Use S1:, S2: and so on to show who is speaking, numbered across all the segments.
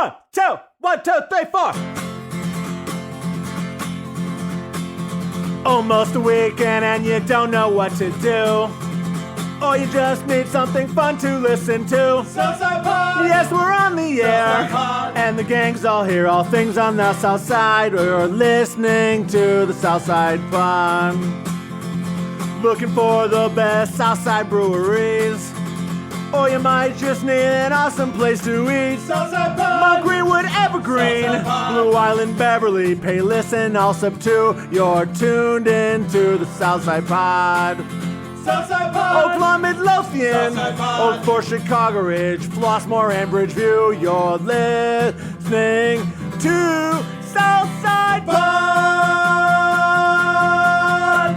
S1: 1, 2, 1, 2, 3, 4. Almost a weekend and you don't know what to do. Or you just need something fun to listen to.
S2: Southside Pod!
S1: Yes, we're on the air. And the gang's all here, all things on the South Side. We're listening to the Southside Pod. Looking for the best Southside breweries. Or you might just need an awesome place to eat.
S2: Southside Pod!
S1: Mount Greenwood, Evergreen, Blue Island, Beverly, Payless, and Allsup too. You're tuned into the Southside Pod.
S2: Southside Pod!
S1: Oakland, Midlothian,
S2: Southside Pod!
S1: Oak Forest, Chicago Ridge, Flossmoor, and Bridgeview. You're listening to Southside Pod!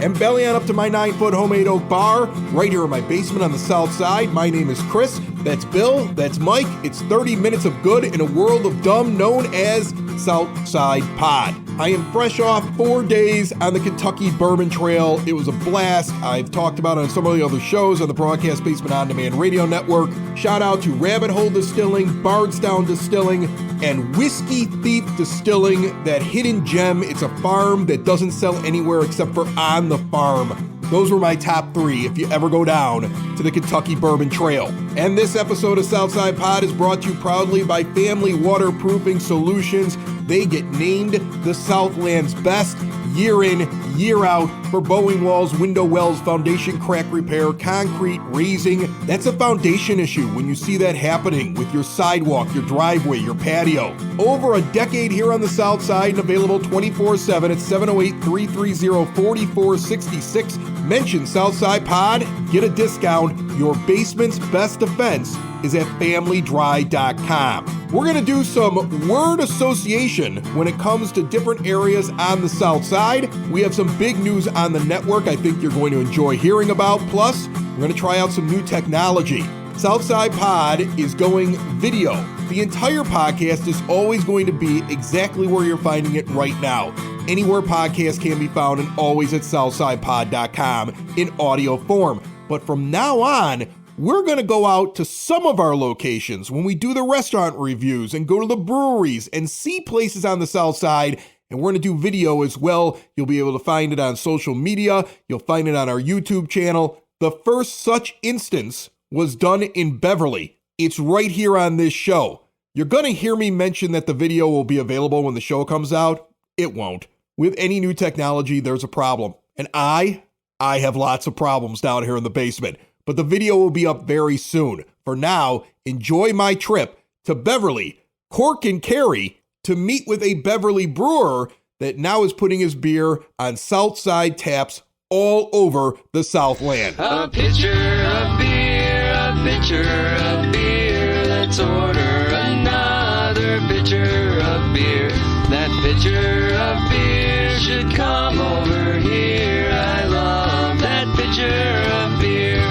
S3: And belly on up to my 9-foot homemade oak bar, right here in my basement on the south side. My name is Chris, that's Bill, that's Mike. It's 30 minutes of good in a world of dumb known as Southside Pod. I am fresh off 4 days on the Kentucky Bourbon Trail. It was a blast. I've talked about it on some of the other shows on the Broadcast Basement On Demand Radio Network. Shout out to Rabbit Hole Distilling, Bardstown Distilling, and Whiskey Thief Distilling, that hidden gem. It's a farm that doesn't sell anywhere except for on the farm. Those were my top 3 if you ever go down to the Kentucky Bourbon Trail. And this episode of Southside Pod is brought to you proudly by Family Waterproofing Solutions. They get named the Southland's best year in, year out for bowing walls, window wells, foundation crack repair, concrete raising. That's a foundation issue when you see that happening with your sidewalk, your driveway, your patio. Over a decade here on the South Side and available 24/7 at 708-330-4466. Mention Southside Pod, get a discount. Your basement's best defense is at familydry.com. We're going to do some word association when it comes to different areas on the South Side. We have some big news on the network I think you're going to enjoy hearing about. Plus, we're going to try out some new technology. Southside Pod is going video. The entire podcast is always going to be exactly where you're finding it right now. Anywhere podcasts can be found and always at southsidepod.com in audio form. But from now on, we're going to go out to some of our locations when we do the restaurant reviews and go to the breweries and see places on the South Side. And we're going to do video as well. You'll be able to find it on social media. You'll find it on our YouTube channel. The first such instance was done in Beverly. It's right here on this show. You're going to hear me mention that the video will be available when the show comes out. It won't. With any new technology, there's a problem. And I have lots of problems down here in the basement. But the video will be up very soon. For now, enjoy my trip to Beverly, Cork, and Kerry to meet with a Beverly brewer that now is putting his beer on Southside taps all over the Southland.
S4: A pitcher of beer, a pitcher of beer. Let's order another pitcher of beer. That pitcher of beer should come over here. I love that pitcher of beer.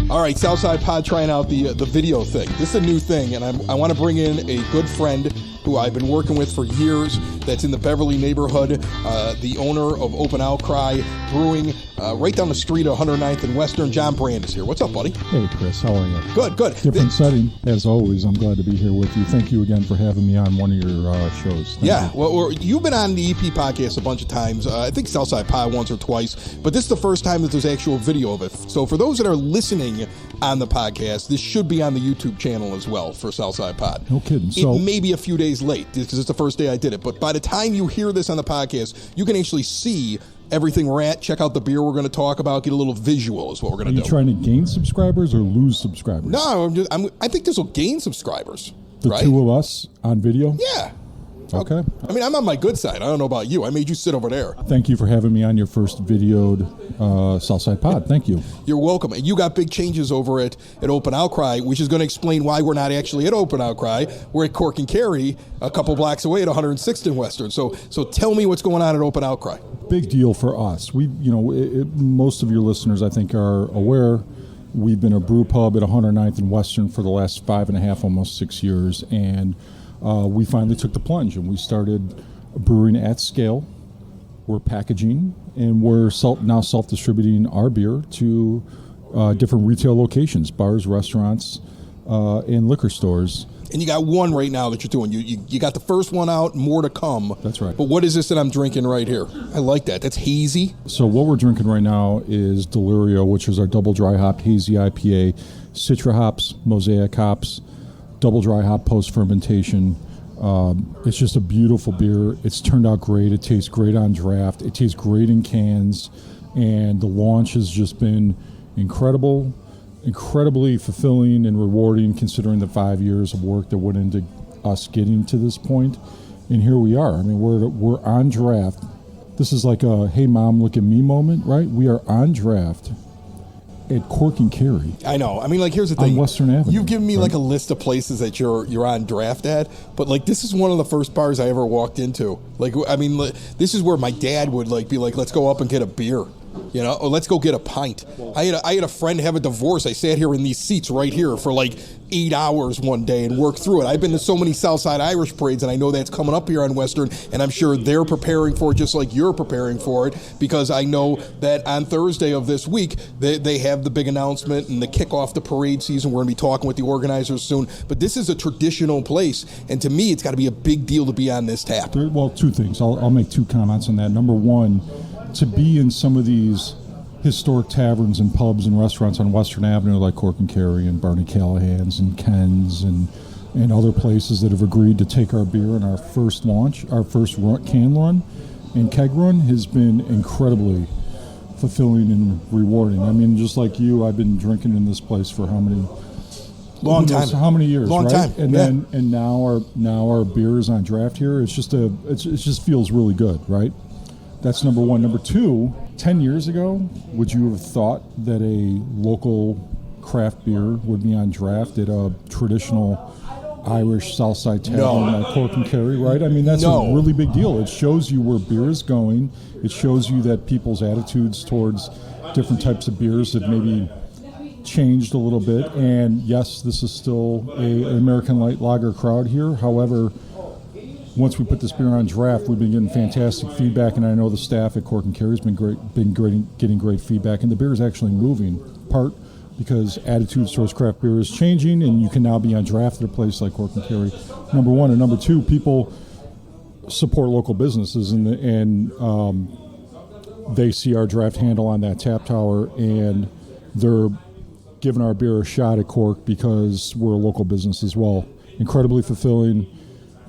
S3: All right, Southside Pod trying out the video thing. This is a new thing, and I want to bring in a good friend who I've been working with for years that's in the Beverly neighborhood, the owner of Open Outcry Brewing, right down the street of 109th and Western. John Brand is here. What's up, buddy?
S5: Hey, Chris. How are you?
S3: Good, good.
S5: Different setting, as always. I'm glad to be here with you. Thank you again for having me on one of your shows. Thank you.
S3: Well, you've been on the EP podcast a bunch of times. I think Southside Pod once or twice, but this is the first time that there's actual video of it. So for those that are listening on the podcast, this should be on the YouTube channel as well for Southside Pod.
S5: No kidding.
S3: So it may be a few days late because it's the first day I did it, but by the time you hear this on the podcast, you can actually see everything we're at. Check out the beer we're going to talk about. Get a little visual is what we're going to do.
S5: Are you trying to gain subscribers or lose subscribers?
S3: No, I think this will gain subscribers.
S5: The
S3: right?
S5: two of us on video?
S3: Yeah.
S5: Okay.
S3: I mean, I'm on my good side. I don't know about you. I made you sit over there.
S5: Thank you for having me on your first videoed Southside Pod. Thank you.
S3: You're welcome. And you got big changes over at Open Outcry, which is going to explain why we're not actually at Open Outcry. We're at Cork and Kerry, a couple blocks away at 106th and Western. So tell me what's going on at Open Outcry.
S5: Big deal for us. Most of your listeners, I think, are aware. We've been a brew pub at 109th and Western for the last 5.5, almost 6 years, and we finally took the plunge and we started brewing at scale. We're packaging and we're now self-distributing our beer to different retail locations, bars, restaurants, and liquor stores.
S3: And you got one right now that you're doing. You got the first one out, more to come.
S5: That's right.
S3: But what is this that I'm drinking right here? I like that. That's hazy.
S5: So what we're drinking right now is Delirio, which is our double dry hopped hazy IPA, Citra hops, Mosaic hops, double dry hop post fermentation. It's just a beautiful beer. It's turned out great. It tastes great on draft. It tastes great in cans, and the launch has just been incredible, incredibly fulfilling and rewarding, considering the 5 years of work that went into us getting to this point. And here we are. I mean, we're on draft. This is like a "Hey Mom, look at me" moment, right? We are on draft at Cork and Kerry.
S3: I know. I mean, like, here's the thing.
S5: On Western Avenue.
S3: You've given me
S5: right?
S3: like a list of places that you're on draft at, but like this is one of the first bars I ever walked into. Like, I mean, this is where my dad would like be like, "Let's go up and get a beer." You know, or let's go get a pint. I had a friend have a divorce. I sat here in these seats right here for like 8 hours one day and worked through it. I've been to so many Southside Irish parades, and I know that's coming up here on Western, and I'm sure they're preparing for it just like you're preparing for it, because I know that on Thursday of this week, they have the big announcement and the kickoff the parade season. We're going to be talking with the organizers soon. But this is a traditional place, and to me, it's got to be a big deal to be on this tap.
S5: Well, two things. I'll make two comments on that. Number one, to be in some of these historic taverns and pubs and restaurants on Western Avenue like Cork and Kerry and Barney Callahan's and Ken's and other places that have agreed to take our beer in our first launch, our first can run and keg run, has been incredibly fulfilling and rewarding. I mean, just like you, I've been drinking in this place for how many How many years?
S3: Long
S5: right?
S3: time.
S5: And then now our beer is on draft here. It just feels really good, right? That's number one. Number two, 10 years ago, would you have thought that a local craft beer would be on draft at a traditional Irish Southside tavern like Cork and Kerry, right? I mean, that's a really big deal. It shows you where beer is going. It shows you that people's attitudes towards different types of beers have maybe changed a little bit. And yes, this is still an American light lager crowd here. However, once we put this beer on draft, we've been getting fantastic feedback, and I know the staff at Cork and Kerry has been getting great feedback, and the beer is actually moving, part because attitudes towards craft beer is changing, and you can now be on draft at a place like Cork and Kerry, number one. And number two, people support local businesses, and they see our draft handle on that tap tower, and they're giving our beer a shot at Cork because we're a local business as well. Incredibly fulfilling.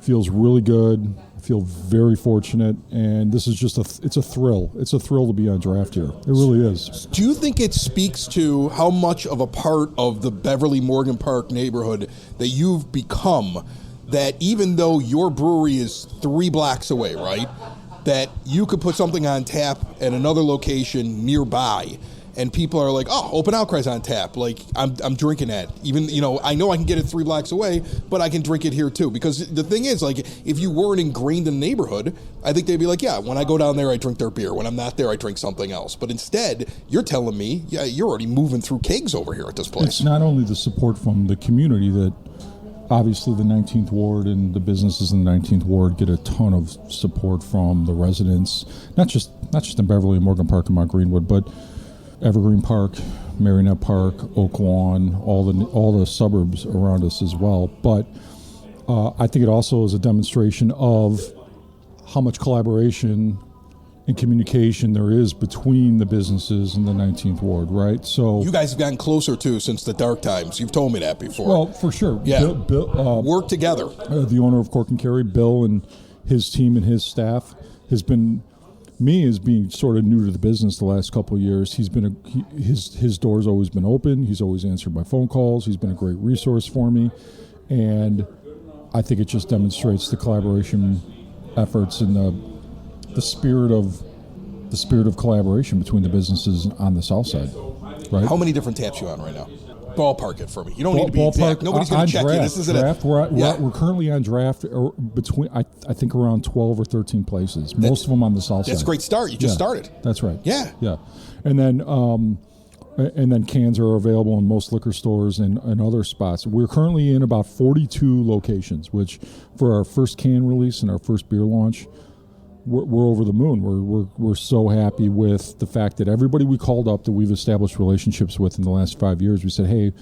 S5: Feels really good. I feel very fortunate, and this is just it's a thrill. It's a thrill to be on draft here. It really is.
S3: Do you think it speaks to how much of a part of the Beverly Morgan Park neighborhood that you've become, that even though your brewery is 3 blocks away, right, that you could put something on tap at another location nearby, and people are like, "Oh, Open Outcry's on tap. Like, I'm drinking that. Even, I know I can get it 3 blocks away, but I can drink it here too." Because the thing is, like, if you weren't ingrained in the neighborhood, I think they'd be like, "Yeah, when I go down there, I drink their beer. When I'm not there, I drink something else." But instead, you're telling me, yeah, you're already moving through kegs over here at this place.
S5: It's not only the support from the community that obviously the 19th Ward and the businesses in the 19th Ward get a ton of support from the residents, not just in Beverly, Morgan Park, and Mount Greenwood, but Evergreen Park, Marionette Park, Oak Lawn, all the suburbs around us as well. But I think it also is a demonstration of how much collaboration and communication there is between the businesses in the 19th Ward, right? So
S3: you guys have gotten closer too since the dark times. You've told me that before.
S5: Well, for sure.
S3: Yeah.
S5: Bill,
S3: work together.
S5: The owner of Cork and Kerry, Bill, and his team and his staff has been. Me as being sort of new to the business the last couple of years, he's been his door's always been open. He's always answered my phone calls. He's been a great resource for me, and I think it just demonstrates the collaboration efforts and the spirit of collaboration between the businesses on the south side. Right?
S3: How many different taps you on right now? Ballpark it for me. You don't need to be exact. Nobody's going to check you. This isn't
S5: draft. We're currently on draft between I think around 12 or 13 places. Most of them on the south side.
S3: That's a great start. You just started.
S5: That's right.
S3: Yeah.
S5: And then cans are available in most liquor stores and other spots. We're currently in about 42 locations, which for our first can release and our first beer launch, we're over the moon. We're so happy with the fact that everybody we called up that we've established relationships with in the last 5 years, we said, "Hey,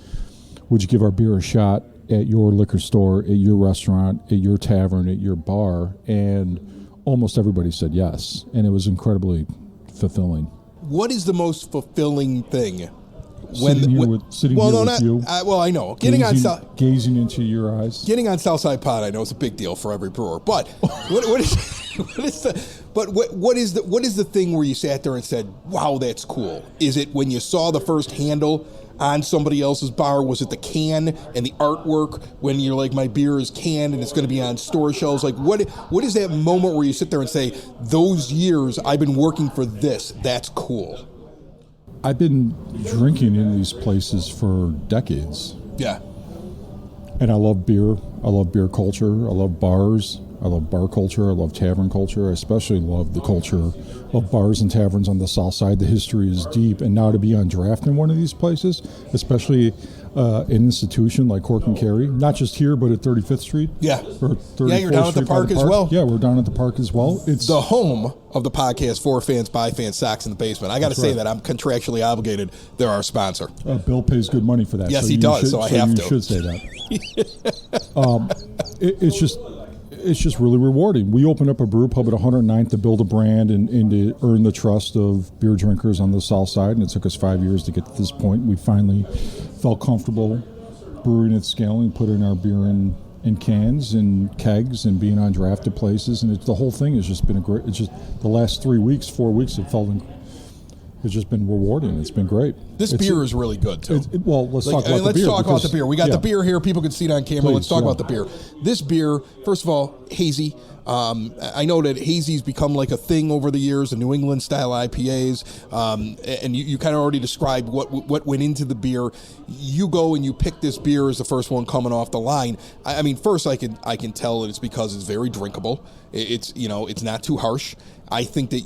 S5: would you give our beer a shot at your liquor store, at your restaurant, at your tavern, at your bar, and almost everybody said yes, and it was incredibly fulfilling.
S3: What is the most fulfilling thing?
S5: Sitting here with you.
S3: Well, I know.
S5: Gazing into your eyes.
S3: Getting on Southside Pod, I know it's a big deal for every brewer. But what is the thing where you sat there and said, "Wow, that's cool"? Is it when you saw the first handle on somebody else's bar? Was it the can and the artwork when you're like, "My beer is canned and it's going to be on store shelves"? Like, what is that moment where you sit there and say, "Those years I've been working for this. That's cool"?
S5: I've been drinking in these places for decades.
S3: Yeah.
S5: And I love beer. I love beer culture. I love bars. I love bar culture. I love tavern culture. I especially love the culture of bars and taverns on the south side. The history is deep. And now to be on draft in one of these places, especially an institution like Cork and Kerry, not just here, but at 35th Street.
S3: Yeah.
S5: Or 34th
S3: you're down at the
S5: Street
S3: park as well.
S5: Yeah, we're down at the park as well. It's
S3: the home of the podcast, For Fans, By Fans, Socks in the Basement. I got to say
S5: right.
S3: that I'm contractually obligated. They're our sponsor.
S5: Bill pays good money for that.
S3: Yes, he does, so I have to.
S5: You should say that. It's just really rewarding. We opened up a brew pub at 109th to build a brand and to earn the trust of beer drinkers on the south side, and it took us 5 years to get to this point. We finally felt comfortable brewing at scale and putting our beer in cans and kegs and being on draft at places, and the whole thing has just been it's just the last 4 weeks it's just been rewarding. It's been great.
S3: This beer is really good, too.
S5: Let's talk about the beer.
S3: We got the beer here. People can see it on camera.
S5: Please,
S3: let's talk about the beer. This beer, first of all, hazy. I know that hazy's become like a thing over the years, the New England style IPAs, and you kind of already described what went into the beer. You go and you pick this beer as the first one coming off the line. I mean, first I can tell that it's because it's very drinkable. It's not too harsh. I think that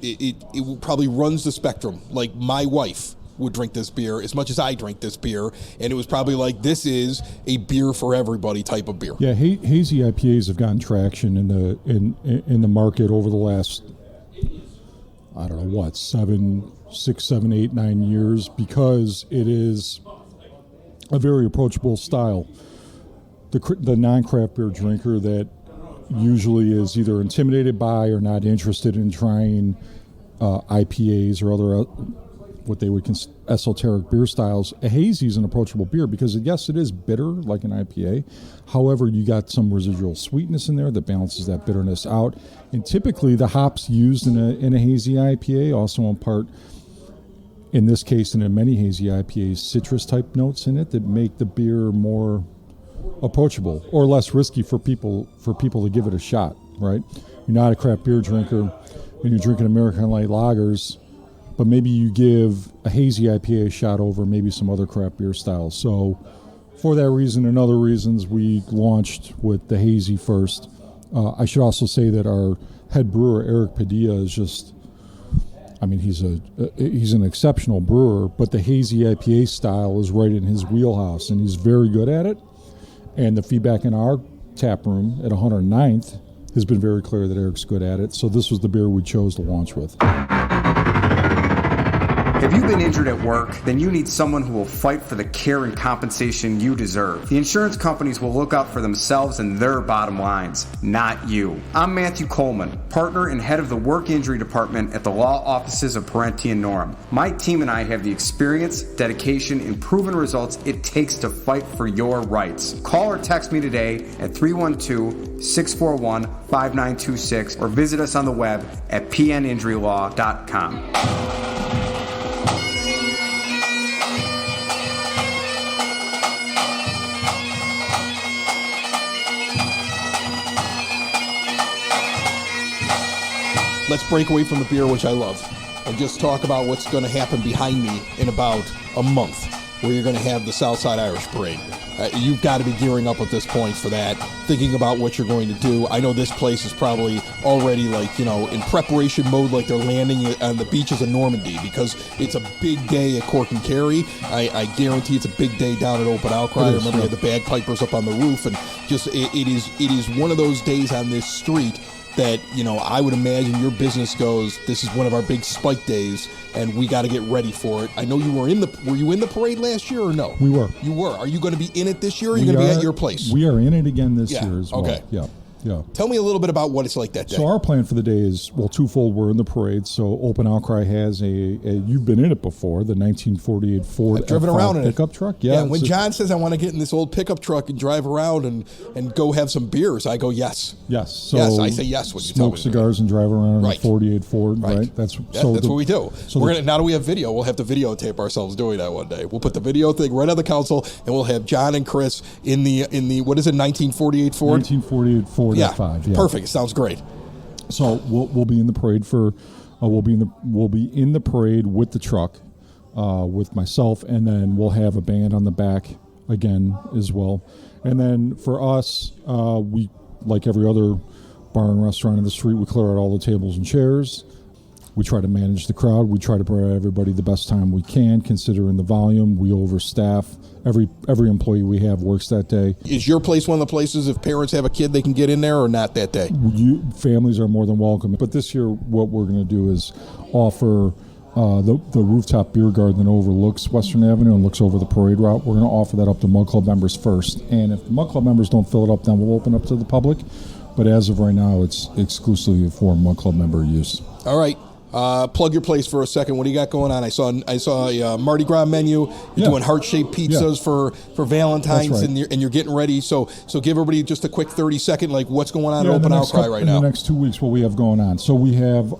S3: it probably runs the spectrum. Like my wife would drink this beer as much as I drink this beer, and it was probably like, this is a beer for everybody type of beer.
S5: Yeah, hazy IPAs have gotten traction in the market over the last, I don't know what, 6, 7, 8, 9 years, because it is a very approachable style. The non-craft beer drinker that usually is either intimidated by or not interested in trying IPAs or other what they would consider esoteric beer styles. A hazy is an approachable beer because, yes, it is bitter like an IPA. However, you got some residual sweetness in there that balances that bitterness out. And typically, the hops used in a hazy IPA also impart, in this case and in many hazy IPAs, citrus-type notes in it that make the beer more approachable or less risky for people to give it a shot, right? You're not a craft beer drinker and you're drinking American Light lagers, but maybe you give a hazy IPA a shot over maybe some other craft beer styles. So for that reason and other reasons, we launched with the hazy first. I should also say that our head brewer, Eric Padilla, is just, I mean, he's an exceptional brewer, but the hazy IPA style is right in his wheelhouse, and he's very good at it. And the feedback in our tap room at 109th has been very clear that Eric's good at it. So this was the beer we chose to launch with.
S6: Have you been injured at work? Then you need someone who will fight for the care and compensation you deserve. The insurance companies will look out for themselves and their bottom lines, not you. I'm Matthew Coleman, partner and head of the work injury department at the law offices of Parenti and Norm. My team and I have the experience, dedication, and proven results it takes to fight for your rights. Call or text me today at 312-641-5926 or visit us on the web at pninjurylaw.com.
S3: Let's break away from the beer, which I love, and just talk about what's going to happen behind me in about a month, where you're going to have the Southside Irish Parade. You've got to be gearing up at this point for that, thinking about what you're going to do. I know this place is probably already in preparation mode, like they're landing on the beaches of Normandy, because it's a big day at Cork and Kerry. I guarantee it's a big day down at Open Outcry. I remember you had the bagpipers up on the roof, and just it is one of those days on this street that, I would imagine your business goes, this is one of our big spike days, and we got to get ready for it. I know were you in the parade last year or no?
S5: We were.
S3: You were. Are you going to be in it this year, or are you going to be at your place?
S5: We are in it again this year as well.
S3: Okay.
S5: Yeah. Yeah.
S3: Tell me a little bit about what it's like that day.
S5: So our plan for the day is, twofold. We're in the parade. So Open Outcry has you've been in it before, the 1948 Ford
S3: I've driven around in
S5: pickup truck. Yeah.
S3: When John says I want to get in this old pickup truck and drive around and go have some beers, I go yes.
S5: Yes. So
S3: yes, I say yes when you tell me.
S5: Smoke cigars and drive around in a 48 Ford.
S3: Right.
S5: That's
S3: what we do. So now that we have video, we'll have to videotape ourselves doing that one day. We'll put the video thing right on the console, and we'll have John and Chris in the what is it, 1948 Ford?
S5: 1948 Ford F5. Yeah.
S3: Perfect. It sounds great.
S5: So we'll be in the parade we'll be in the parade with the truck, with myself, and then we'll have a band on the back again as well. And then for us, we, like every other bar and restaurant in the street, we clear out all the tables and chairs. We try to manage the crowd. We try to provide everybody the best time we can, considering the volume. We overstaff. Every employee we have works that day.
S3: Is your place one of the places, if parents have a kid, they can get in there, or not that day?
S5: Families are more than welcome. But this year, what we're going to do is offer the rooftop beer garden that overlooks Western Avenue and looks over the parade route. We're going to offer that up to Mug Club members first. And if the Mug Club members don't fill it up, then we'll open up to the public. But as of right now, it's exclusively for Mug Club member use.
S3: All right. Plug your place for a second. What do you got going on? I saw a Mardi Gras menu. You're doing heart-shaped pizzas for Valentine's, right. and you're getting ready. So give everybody just a quick 30-second, like, what's going on at Open Outcry right now.
S5: In the next 2 weeks, what we have going on. So we have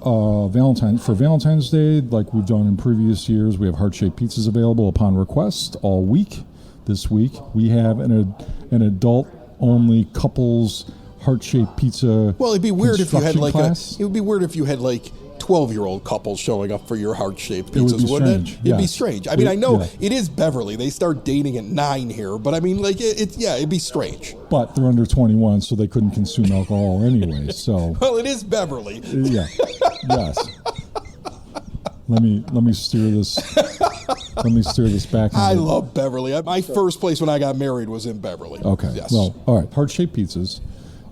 S5: Valentine's Day, like we've done in previous years. We have heart-shaped pizzas available upon request all week. This week we have an adult-only couples heart-shaped pizza.
S3: Well, it'd be weird if you had
S5: class.
S3: It would be weird if you had 12-year-old couples showing up for your heart-shaped pizzas, wouldn't it? It'd be strange. I mean, I know it is Beverly. They start dating at 9 here, but I mean, it'd be strange.
S5: But they're under 21, so they couldn't consume alcohol anyway. So
S3: well, it is Beverly.
S5: Yeah. Yes. Let me steer this. Let me steer this back.
S3: I love Beverly. My first place when I got married was in Beverly.
S5: Okay.
S3: Yes.
S5: Well, all right. Heart-shaped pizzas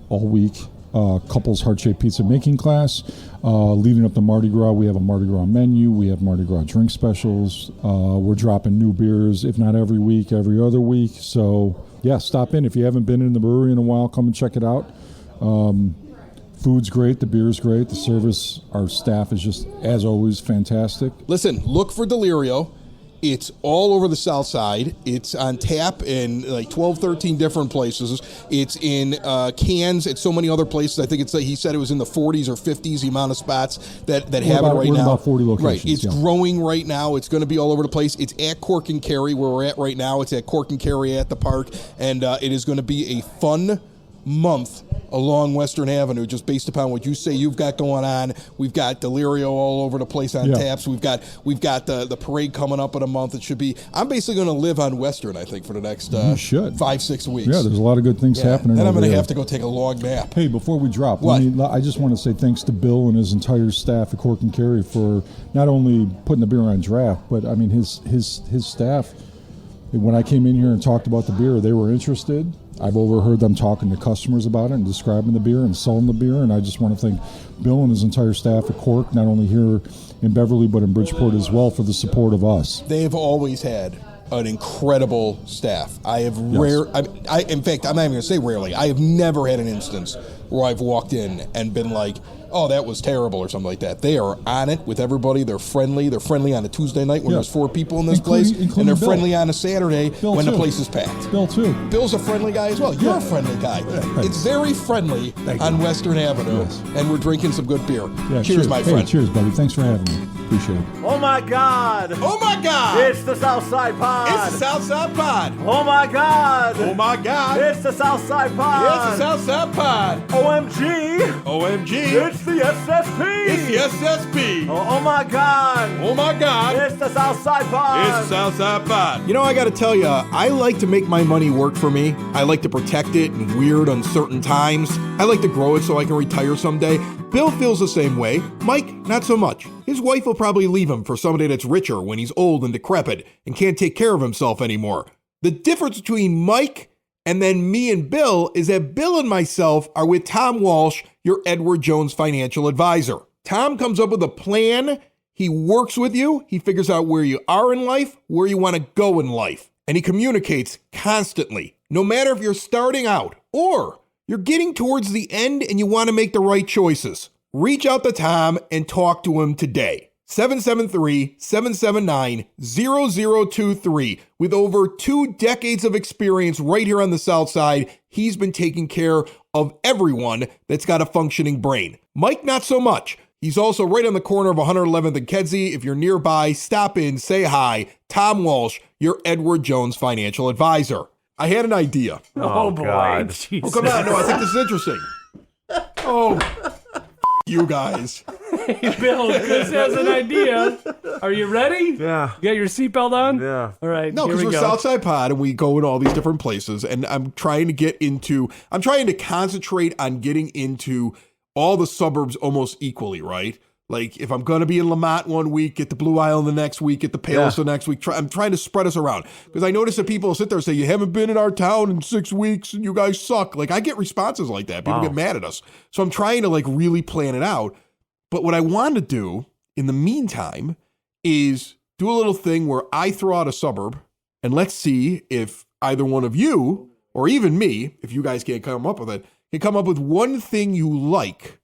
S5: all week. Couples heart-shaped pizza making class. Leading up to Mardi Gras, we have a Mardi Gras menu. We have Mardi Gras drink specials. We're dropping new beers, if not every week, every other week. So, yeah, stop in. If you haven't been in the brewery in a while, come and check it out. Food's great. The beer's great. The service, our staff is just, as always, fantastic.
S3: Listen, look for Delirio. It's all over the South Side. It's on tap in 12, 13 different places. It's in cans at so many other places. I think he said it was in the 40s or 50s, the amount of spots that have it right now.
S5: About 40 locations.
S3: Right. It's growing right now. It's going to be all over the place. It's at Cork and Kerry, where we're at right now. It's at Cork and Kerry at the park. And it is going to be a fun month along Western Avenue, just based upon what you say you've got going on. We've got Delirio all over the place on taps. We've got the parade coming up in a month. It should be. I'm basically going to live on Western, I think, for the next 5-6 weeks.
S5: Yeah, there's a lot of good things happening.
S3: Then I'm going to have to go take a long nap.
S5: Hey, before we drop, I just want to say thanks to Bill and his entire staff at Cork and Kerry for not only putting the beer on draft, but I mean his staff. When I came in here and talked about the beer, they were interested. I've overheard them talking to customers about it and describing the beer and selling the beer, and I just want to thank Bill and his entire staff at Cork, not only here in Beverly but in Bridgeport as well, for the support of us.
S3: They have always had an incredible staff. I have in fact, I'm not even going to say rarely, I have never had an instance where I've walked in and been like, oh, that was terrible or something like that. They are on it with everybody. They're friendly. They're friendly on a Tuesday night when there's 4 people in this place. And they're friendly on a Saturday when the place is packed.
S5: Bill, too.
S3: Bill's a friendly guy as well. You're a friendly guy. It's very friendly on Western Avenue, and we're drinking some good beer. Cheers, my friend.
S5: Cheers, buddy. Thanks for having me. Appreciate it.
S1: Oh, my God.
S2: Oh, my God.
S1: It's the Southside Pod.
S2: It's the Southside Pod.
S1: Oh, my God.
S2: Oh, my God.
S1: It's the Southside Pod.
S2: It's the Southside Pod.
S1: OMG.
S2: OMG.
S1: It's the SSP.
S2: It's the SSP.
S1: Oh, my God.
S2: Oh, my God.
S1: It's the Southside Pod.
S2: It's the Southside Pod.
S3: You know, I got to tell you, I like to make my money work for me. I like to protect it in weird, uncertain times. I like to grow it so I can retire someday. Bill feels the same way. Mike, not so much. His wife will probably leave him for somebody that's richer when he's old and decrepit and can't take care of himself anymore. The difference between Mike and then me and Bill is that Bill and myself are with Tom Walsh your Edward Jones financial advisor. Tom comes up with a plan. He works with you. He figures out where you are in life, where you want to go in life. And he communicates constantly. No matter if you're starting out or you're getting towards the end and you want to make the right choices, reach out to Tom and talk to him today. 773-779-0023. With over 2 decades of experience right here on the South Side, he's been taking care of everyone that's got a functioning brain. Mike, not so much. He's also right on the corner of 111th and Kedzie. If you're nearby, stop in, say hi. Tom Walsh, your Edward Jones financial advisor. I had an idea.
S7: Oh boy.
S1: God.
S3: Oh, come on. No, I think this is interesting. Oh, you guys.
S7: Hey, Bill, Chris has an idea. Are you ready?
S1: Yeah.
S7: You got your seatbelt on?
S1: Yeah.
S7: All right.
S3: No,
S7: here
S3: because
S7: we
S3: we're
S7: go.
S3: Southside Pod and we go in all these different places. And I'm trying to concentrate on getting into all the suburbs almost equally, right? Like if I'm going to be in Lamont one week, get the Blue Island the next week, get the Palos the next week. I'm trying to spread us around because I notice that people sit there and say, you haven't been in our town in 6 weeks and you guys suck. Like I get responses like that. People get mad at us. So I'm trying to like really plan it out. But what I want to do in the meantime is do a little thing where I throw out a suburb and let's see if either one of you or even me, if you guys can't come up with it, can come up with one thing you like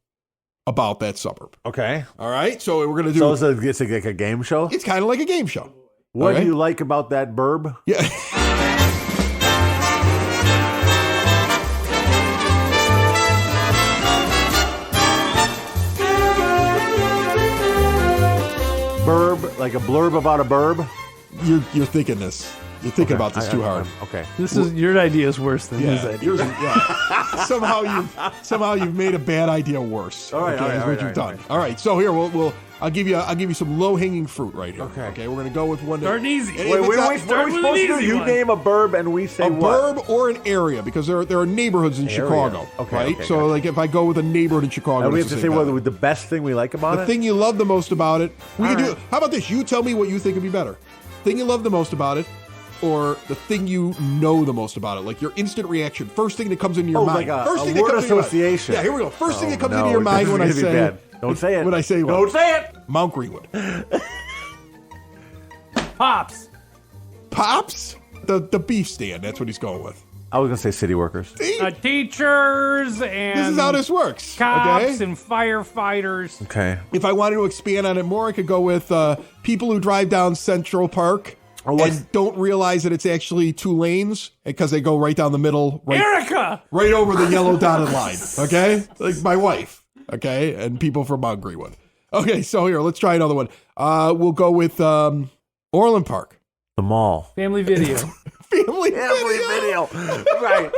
S3: about that suburb.
S1: Okay.
S3: All right. So we're going to do.
S1: So it's like a game show?
S3: It's kind of like a game show.
S1: What
S3: Okay?
S1: do you like about that burb?
S3: Yeah.
S1: Burb, like a blurb about a burb?
S3: You're thinking this. You're thinking about this too hard.
S1: Okay.
S7: This is your idea is worse than his
S3: Yeah,
S7: idea.
S3: somehow you've made a bad idea worse.
S1: All right,
S3: okay,
S1: all right,
S3: is
S1: all
S3: what
S1: right,
S3: you've
S1: all
S3: done.
S1: right.
S3: All right, so here I'll give you some low hanging fruit right here.
S1: Okay.
S3: we're gonna go with one.
S7: Starting easy.
S3: If
S1: Wait,
S3: it's
S1: what
S3: not-
S1: are we
S7: start with an
S1: supposed to do?
S7: easy
S1: You
S7: one.
S1: name a burb and we say
S3: a
S1: what?
S3: burb or an area because there are neighborhoods in Chicago,
S1: Okay,
S3: right?
S1: okay,
S3: so
S1: gotcha.
S3: like if I go with a neighborhood in Chicago,
S1: And we
S3: it's
S1: have to
S3: the
S1: say
S3: same
S1: what the best thing we like about
S3: the
S1: it?
S3: thing you love the most about it. We
S1: All
S3: can do.
S1: right.
S3: How about this? You tell me what you think would be better. Thing you love the most about it, or the thing you know the most about it, like your instant reaction, first thing that comes into your mind.
S1: like a
S3: First thing that
S1: word
S3: comes into your mind.
S1: association.
S3: Yeah, here we go. First thing
S1: Oh,
S3: that comes
S1: no,
S3: into your mind
S1: this
S3: when I
S1: is gonna be
S3: say.
S1: bad. Don't say it.
S3: When I say what?
S1: Don't say it.
S3: Mount Greenwood.
S7: Pops.
S3: Pops. The beef stand. That's what he's going with.
S1: I was going to say city workers.
S3: See?
S7: Teachers and
S3: This is how this works.
S7: cops
S3: Okay.
S7: and firefighters.
S1: Okay.
S3: If I wanted to expand on it more, I could go with people who drive down Central Park and don't realize that it's actually 2 lanes because they go right down the middle,
S7: Erica.
S3: right over the yellow dotted line. Okay, like my wife. Okay, and people from Mount Greenwood. Okay, so here, let's try another one. We'll go with Orland Park.
S1: The mall.
S7: Family Video.
S3: Family
S1: video. Right.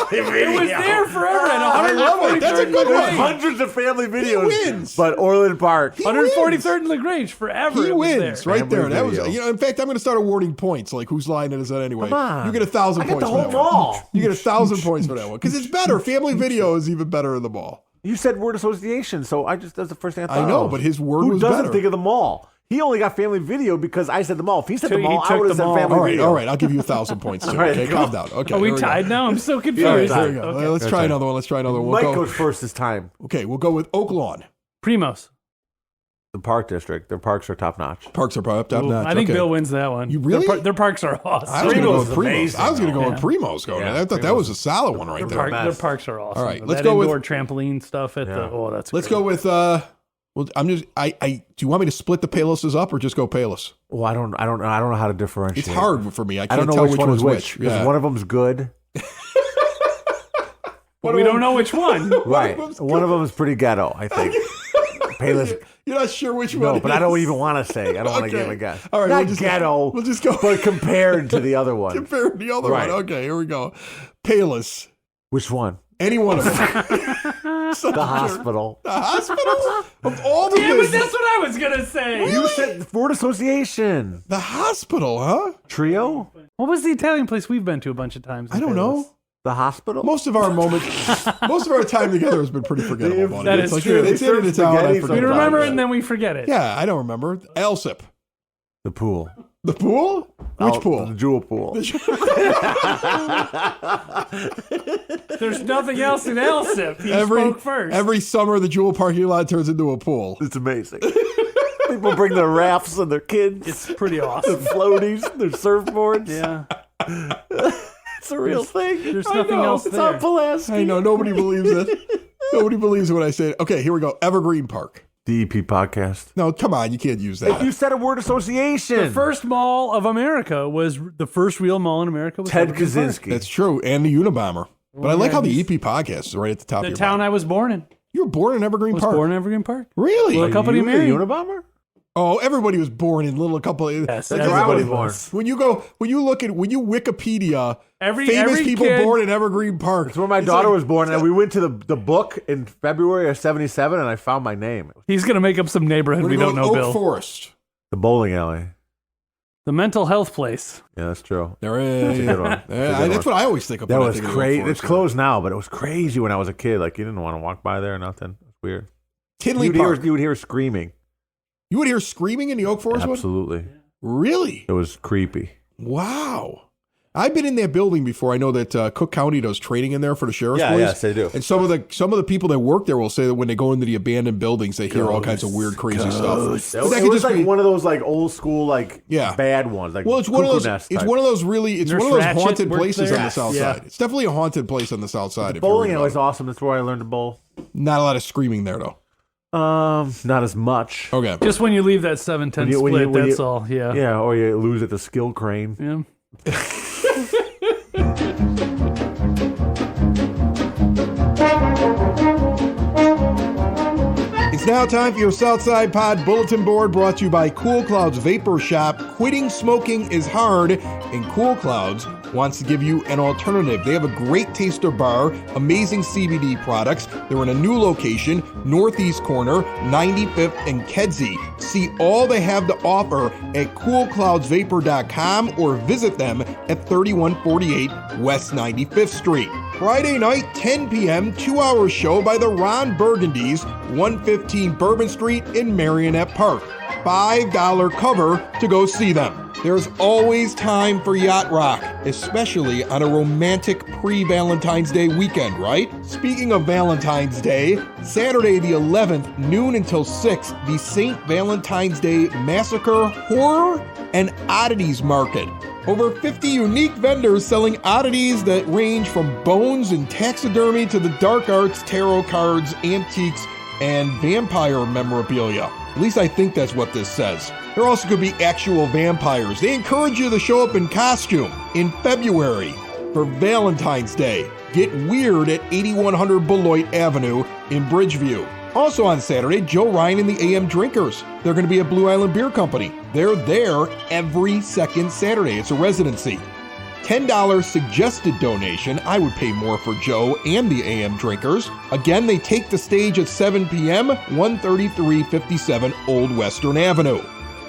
S1: Family video.
S7: It was there forever at
S3: I love it. That's a
S7: 143rd
S3: good
S7: and
S3: one.
S7: LaGrange.
S1: Hundreds of family videos.
S3: wins.
S1: But Orland Park.
S7: 143rd and LaGrange forever.
S3: He
S7: it was
S3: wins
S7: there.
S3: right there.
S1: Family
S3: That was,
S1: video.
S3: in fact, I'm going to start awarding points. Like, whose line is that anyway?
S1: Come on.
S3: You get 1,000
S1: I got
S3: points
S1: the
S3: for
S1: whole
S3: that one.
S1: mall.
S3: You get 1,000 points for that one because it's better. Family video is even better than the mall.
S1: You said word association, so that's the first thing I thought
S3: I know,
S1: of.
S3: but his word
S1: Who
S3: was
S1: doesn't
S3: better.
S1: think of the mall? He only got family video because I said the mall. If he said
S7: So
S1: the
S7: he
S1: mall, I
S7: took
S1: would have
S7: the
S1: said
S7: mall.
S1: family video.
S3: All right. I'll give you 1,000 points too.
S1: right,
S3: Okay,
S1: go.
S3: calm down. Okay,
S7: Are we
S3: here go.
S7: tied now? I'm so
S3: All
S7: confused.
S3: right, there we go.
S7: Okay.
S3: Let's try another one. Let's try another one.
S1: Mike
S3: We'll go.
S1: goes first this time.
S3: Okay, we'll go with Oak Lawn.
S7: Primos.
S1: The park district. Their parks are top notch.
S3: Parks are top notch.
S7: I think
S3: Okay.
S7: Bill wins that one.
S3: You really?
S7: Their parks are awesome.
S3: I was going to go with
S1: Primo's
S3: Primos.
S1: amazing,
S3: I was going to go
S7: though.
S3: with Primos. Going.
S1: Yeah,
S3: I thought that
S1: Primos
S3: was a solid one right there.
S7: Their parks are awesome.
S3: All right,
S7: That
S3: let's go with-
S7: indoor trampoline stuff at the. Oh, that's.
S3: Let's
S7: great.
S3: go with. Well, I'm just. Do you want me to split the Paloses up or just go Palos?
S1: Well, I don't know how to differentiate.
S3: It's hard for me. I
S1: I
S3: can't
S1: don't know
S3: tell
S1: which one
S3: one's
S1: is which. Because
S3: Yeah.
S1: one of them's good.
S7: But we don't know which one.
S1: Right.
S3: them's
S1: One of them is pretty ghetto, I think. Payless.
S3: You're not sure which one.
S1: No,
S3: it
S1: but I don't
S3: is.
S1: even want to say. I don't want to
S3: Okay.
S1: give a guess.
S3: All right,
S1: Not
S3: we'll just-
S1: ghetto.
S3: we'll just go-
S1: But compared to the other one.
S3: Compare the other
S1: Right.
S3: one. Okay, here we go. Palos.
S1: Which one?
S3: Any one of them.
S1: The hospital.
S3: The hospital of all the
S7: Damn it,
S3: business.
S7: that's what I was gonna say.
S1: You said word association.
S3: The hospital, huh?
S1: Trio?
S7: What was the Italian place we've been to a bunch of times?
S3: I don't know.
S1: The hospital?
S3: Most of our moments, most of our time together has been pretty forgettable. buddy.
S7: That
S3: It's
S7: is
S3: like,
S7: true.
S3: It's
S1: They
S3: in
S1: serve
S3: and it's out. I
S1: spaghetti
S3: forget
S7: We
S1: sometimes.
S3: about
S7: remember
S3: it.
S7: it and then we forget it.
S3: Yeah, I don't remember. Alsip.
S1: The pool.
S3: The pool? Which pool?
S1: The Jewel pool.
S7: There's nothing else in Elsip. He spoke first.
S3: Every summer, the Jewel parking lot turns into a pool.
S1: It's amazing. People bring their rafts and their kids.
S7: It's pretty
S1: Their
S7: awesome.
S1: floaties, their surfboards.
S7: Yeah.
S1: It's a real thing.
S7: There's nothing else
S1: It's
S7: there.
S1: on Pulaski.
S3: I know, nobody believes it. Nobody believes what I say. Okay, here we go. Evergreen Park.
S1: DEP podcast.
S3: No, come on, you can't use that.
S1: You said a word association.
S7: The first mall of America was the first real mall in America. Was
S1: Ted
S7: Evergreen Park.
S1: Kaczynski.
S3: That's true, and the Unabomber. But I like how the EP podcast is right at the top
S7: The
S3: of your
S7: town
S3: mind.
S7: I was born in.
S3: You were born in Evergreen
S7: Was
S3: Park.
S7: born in Evergreen Park.
S3: Really?
S7: Little company
S1: you the
S7: Mary.
S1: Unabomber?
S3: Oh, everybody was born in little couple.
S7: Yes,
S1: That's where I
S7: everybody
S1: was born.
S7: was.
S3: When you Wikipedia
S7: Every
S3: people
S7: kid-
S3: born in Evergreen Park.
S1: It's where my daughter was born, and we went to the book in February of '77, and I found my name.
S7: He's gonna make up some neighborhood we don't know,
S3: Oak
S7: Bill.
S3: Forest.
S1: The bowling alley.
S7: The mental health place.
S1: Yeah, that's true.
S3: There is.
S1: That's a good one. That's a good
S3: That's
S1: one.
S3: what I always think of.
S1: That
S3: when I
S1: was
S3: think of Oak
S1: crazy.
S3: Forest.
S1: It's closed now, but it was crazy when I was a kid. Like, you didn't want to walk by there or nothing. It's weird.
S3: Tinley Park.
S1: You would hear screaming.
S3: You would hear screaming in the Oak Forest one?
S1: Absolutely.
S3: Really?
S1: It was creepy.
S3: Wow. I've been in that building before. I know that Cook County does training in there for the sheriff's police.
S1: yes, they do.
S3: And some of the people that work there will say that when they go into the abandoned buildings, they hear all kinds of weird, crazy stuff. But that
S1: It
S3: could
S1: was
S3: just
S1: like
S3: be-
S1: one of those like old school like
S3: Yeah.
S1: bad ones. Like
S3: Well, it's one of
S1: Cuckoo
S3: those.
S1: Nest
S3: It's
S1: type.
S3: one of those really. It's
S7: Nurse
S3: one of those
S7: Ratched
S3: haunted
S7: worked
S3: places
S7: there?
S3: on the
S7: Yes,
S3: south
S7: yeah.
S3: side. It's definitely a haunted place on the south side. if you
S1: Bowling
S3: read
S1: alley was
S3: about
S1: awesome. That's where I learned to bowl.
S3: it. Not a lot of screaming there though.
S1: Not as much.
S3: Okay.
S7: Just when you leave that 7-10
S1: When you- when
S7: split,
S1: you- when
S7: that's
S1: you-
S7: all. Yeah.
S1: Yeah, or you lose at the skill crane.
S7: Yeah.
S3: It's now time for your Southside Pod Bulletin Board, brought to you by Cool Clouds Vapor Shop. Quitting smoking is hard, and Cool Clouds wants to give you an alternative. They have a great taster bar, amazing CBD products. They're in a new location, Northeast Corner, 95th and Kedzie. See all they have to offer at coolcloudsvapor.com or visit them at 3148 West 95th Street. Friday night, 10 p.m., 2-hour show by the Ron Burgundies, 115 Bourbon Street in Marionette Park. $5 cover to go see them. There's always time for yacht rock, especially on a romantic pre-Valentine's Day weekend, right? Speaking of Valentine's Day, Saturday the 11th, noon until 6, the St. Valentine's Day Massacre Horror and Oddities Market. Over 50 unique vendors selling oddities that range from bones and taxidermy to the dark arts, tarot cards, antiques, and vampire memorabilia. At least I think that's what this says. There also could be actual vampires. They encourage you to show up in costume in February for Valentine's Day. Get weird at 8100 Beloit Avenue in Bridgeview. Also on Saturday, Joe Ryan and the AM Drinkers. They're going to be at Blue Island Beer Company. They're there every second Saturday. It's a residency. $10 suggested donation. I would pay more for Joe and the AM Drinkers. Again, they take the stage at 7 p.m., 13357 Old Western Avenue.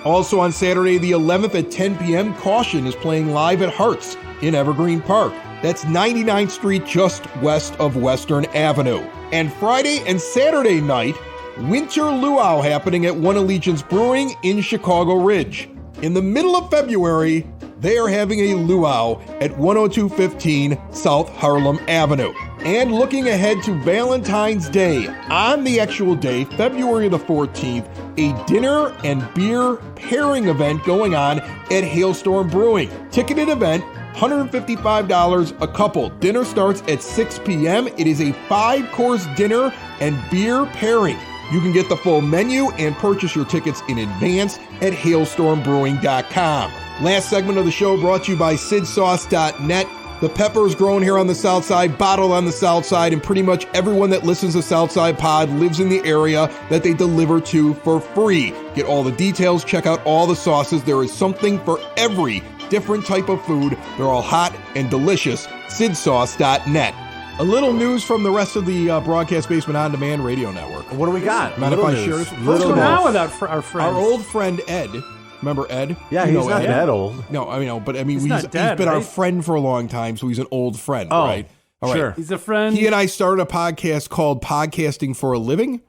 S3: Also on Saturday the 11th at 10 p.m., Caution is playing live at Hearts in Evergreen Park. That's 99th Street just west of Western Avenue. And Friday and Saturday night, Winter Luau happening at One Allegiance Brewing in Chicago Ridge. In the middle of February, they are having a luau at 10215 South Harlem Avenue. And looking ahead to Valentine's Day, on the actual day, February the 14th, a dinner and beer pairing event going on at Hailstorm Brewing. Ticketed event, $155 a couple. Dinner starts at 6 p.m. It is a 5-course dinner and beer pairing. You can get the full menu and purchase your tickets in advance at hailstormbrewing.com. Last segment of the show brought to you by sidsauce.net. The pepper is grown here on the South Side, bottled on the South Side, and pretty much everyone that listens to Southside Pod lives in the area that they deliver to for free. Get all the details, check out all the sauces. There is something for every different type of food. They're all hot and delicious. sidsauce.net. A little news from the rest of the Broadcast Basement On Demand Radio Network.
S1: What do we got?
S3: Mind if I
S1: Little
S3: share
S1: news.
S3: this?
S7: What's
S1: Little
S7: going on
S1: news.
S7: with our friends?
S3: Our old friend Ed, remember Ed?
S1: Yeah,
S3: You
S1: he's
S3: know
S1: not
S3: Ed.
S1: that old.
S3: No, I mean, but I mean,
S7: He's
S3: he's
S7: not dead,
S3: been our
S7: right?
S3: friend for a long time, so he's an old friend,
S1: Oh,
S3: right? All right.
S1: sure.
S7: He's a friend.
S3: He and I started a podcast called Podcasting for a Living,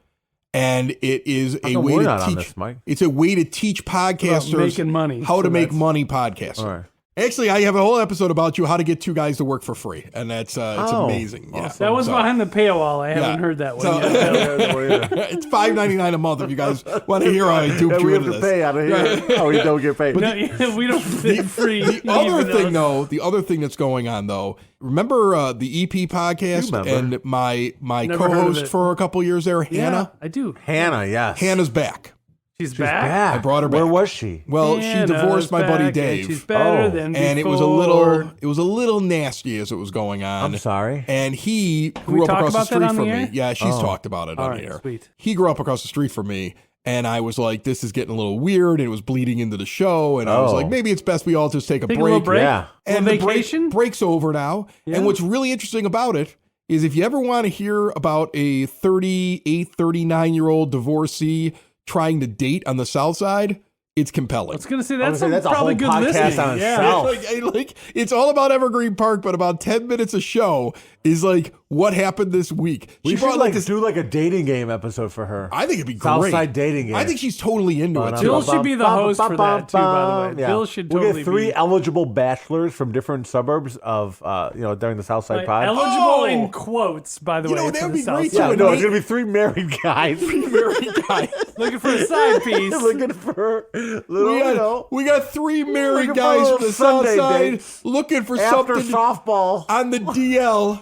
S3: and it is a
S1: come
S3: way
S1: we're
S3: to
S1: not on
S3: teach.
S1: this, Mike?
S3: It's a way to teach podcasters
S7: making money.
S3: how
S7: So
S3: to make
S7: that's-
S3: money podcasting.
S1: All right.
S3: Actually, I have a whole episode about how to get two guys to work for free, and that's it's amazing. Yeah.
S7: That one's
S3: So-
S7: behind the paywall. I haven't
S3: Yeah.
S7: heard that one
S3: So-
S7: yet.
S3: It's $5.99 a month if you guys want to hear how I dupe you
S1: we
S3: into
S1: have to
S3: this.
S1: pay out of here. Oh, we don't get paid.
S7: No, we don't fit free.
S3: The other
S7: even
S3: thing,
S7: though-
S3: the other thing that's going on, though, remember the EP podcast
S1: Remember.
S3: and my
S7: Never heard of
S3: co-host
S7: it.
S3: for a couple years there,
S7: Yeah,
S3: Hannah?
S7: I do.
S1: Hannah, yes.
S3: Hannah's back.
S7: She's back.
S1: Yeah.
S3: I brought her back.
S1: Where was she?
S3: Well,
S7: Hannah's
S3: she divorced my buddy
S7: back, and she's
S3: Dave,
S7: better
S1: Oh.
S7: than
S3: and it was
S7: before.
S3: a little nasty as it was going on.
S1: I'm sorry.
S3: And he
S7: we
S3: grew up
S7: talk
S3: across the
S7: about that
S3: street
S7: on
S3: from
S7: the
S3: me.
S7: air?
S3: Yeah, she's talked about it
S7: All
S3: on
S7: right,
S3: here.
S7: sweet.
S3: He grew up across the street from me, and I was like, this is getting a little weird, and it was bleeding into the show, and I was
S1: Oh.
S3: like, maybe it's best we all just take a
S7: Take a
S3: break.
S7: little break.
S1: Yeah.
S3: And
S7: Little
S3: the break-
S7: vacation.
S3: break's over now.
S7: Yeah.
S3: And what's really interesting about it is if you ever want to hear about a 38, 39-year-old divorcee trying to date on the South Side, it's compelling.
S7: I was gonna say
S1: I was
S7: that's,
S1: gonna say, that's a
S7: probably
S1: whole
S7: good
S1: podcast
S7: listening.
S1: on
S7: Yeah.
S1: itself.
S3: Like it's all about Evergreen Park, but about 10 minutes a show is like what happened this week.
S1: We
S3: She
S1: should
S3: brought this.
S1: do like a dating game episode for her.
S3: I think it'd be great.
S1: Southside dating game.
S3: I think she's totally into it.
S7: Bill
S3: Too.
S7: should be the host for that too, by the way.
S1: Yeah.
S7: Bill should
S1: We'll
S7: totally
S1: get three
S7: be
S1: eligible bachelors from different suburbs of during the Southside Pod.
S7: eligible
S3: Oh!
S7: in quotes, by the
S3: You
S7: way.
S3: know,
S7: for
S3: that'd
S7: the
S3: be
S7: South
S3: great,
S7: Side.
S1: Yeah,
S3: too.
S1: no, it's gonna be three married guys.
S3: Married guy.
S7: Looking for a side piece.
S1: Looking for little,
S3: We got three married
S1: Looking for
S3: guys
S1: a
S3: from the
S1: little
S3: South
S1: Sunday
S3: Side
S1: dates
S3: looking for
S1: after
S3: something
S1: softball.
S3: on the DL,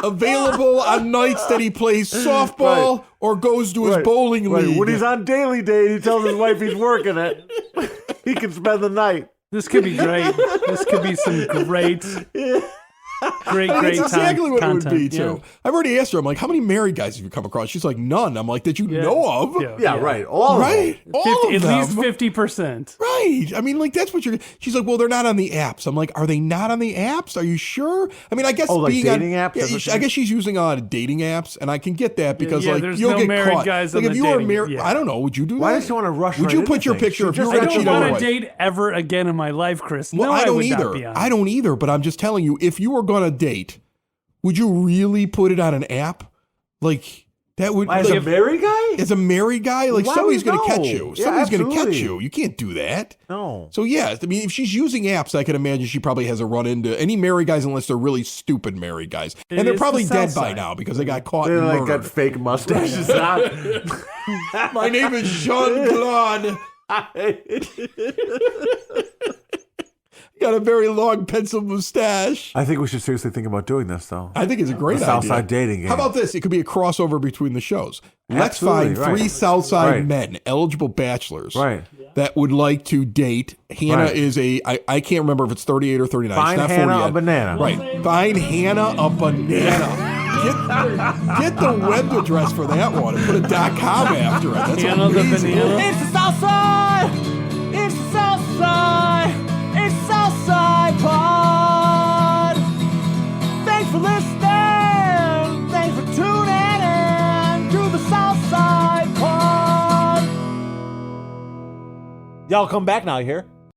S3: available on nights that he plays softball or goes to his bowling league.
S1: When he's on daily date, he tells his wife he's working it. He can spend the night.
S7: This could be great. This could be some great
S3: And
S7: great
S3: it's exactly what
S7: content.
S3: it would be, too. I've already asked her, I'm like, how many married guys have you come across? She's like, none. I'm like, that you know of?
S1: Yeah, right. All
S3: Right?
S1: of them.
S3: All of
S7: At
S3: them.
S7: least 50%.
S3: Right. I mean, like, that's what you're... She's like, well, they're not on the apps. I'm like, are they not on the apps? Are you sure? I mean, I guess
S1: like
S3: being
S1: dating
S3: on,
S1: apps? That's what
S3: Yeah, I guess she's using a lot of dating apps, and I can get that because,
S7: yeah,
S3: like,
S7: there's
S3: you'll
S7: no
S3: get
S7: married
S3: caught.
S7: guys
S3: like,
S7: on
S3: if
S7: the
S3: you were
S7: dating-
S3: married...
S7: yeah.
S3: I don't know. Would you do
S1: Why
S3: that?
S1: does she want to rush
S3: Would
S1: right
S3: you put
S1: into
S3: your
S1: things?
S3: picture... If
S1: She
S3: you were
S1: just-
S7: I
S3: going to
S7: don't
S3: cheat on
S7: want
S3: your
S7: to
S3: wife...
S7: date ever again in my life, Chris.
S3: Well,
S7: No,
S3: I
S7: I
S3: don't
S7: would
S3: either.
S7: not be on.
S3: I don't either, but I'm just telling you, if you were going to date, would you really put it on an app? Like, that would...
S1: As
S3: like,
S1: a married guy?
S3: as a married guy, like
S1: Why
S3: somebody's
S1: would
S3: going to catch
S1: no?
S3: you.
S1: Yeah,
S3: Somebody's going to catch
S1: absolutely.
S3: you. You can't do that.
S1: No.
S3: So yeah, I mean, if she's using apps, I can imagine she probably has a run into any married guys, unless they're really stupid married guys,
S7: It
S3: and they're
S7: is
S3: probably
S7: the
S3: dead
S7: South
S3: by
S7: Side.
S3: now because they got caught
S1: They
S3: and
S1: like got
S3: murdered.
S1: fake mustaches on.
S3: My name is Jean Claude. Got a very long pencil mustache.
S1: I think we should seriously think about doing this, though.
S3: I think it's a great
S1: The
S3: idea.
S1: Southside dating game.
S3: How about this? It could be a crossover between the shows. Let's
S1: Absolutely,
S3: find
S1: right.
S3: three Southside
S1: Right.
S3: men, eligible bachelors,
S1: Right.
S3: that would like to date. Hannah
S1: Right.
S3: is I can't remember if it's 38 or 39.
S1: Find
S3: it's not
S1: Hannah
S3: 40
S1: a
S3: yet.
S1: banana.
S3: Right. Find Hannah a banana. Get the web address for that one and put a .com after it. That's
S7: Hannah the
S3: amazing.
S7: banana.
S1: It's the Southside! It's the Southside! It's Southside Pod! Thanks for listening! Thanks for tuning in to the Southside Pod! Y'all come back now, you hear?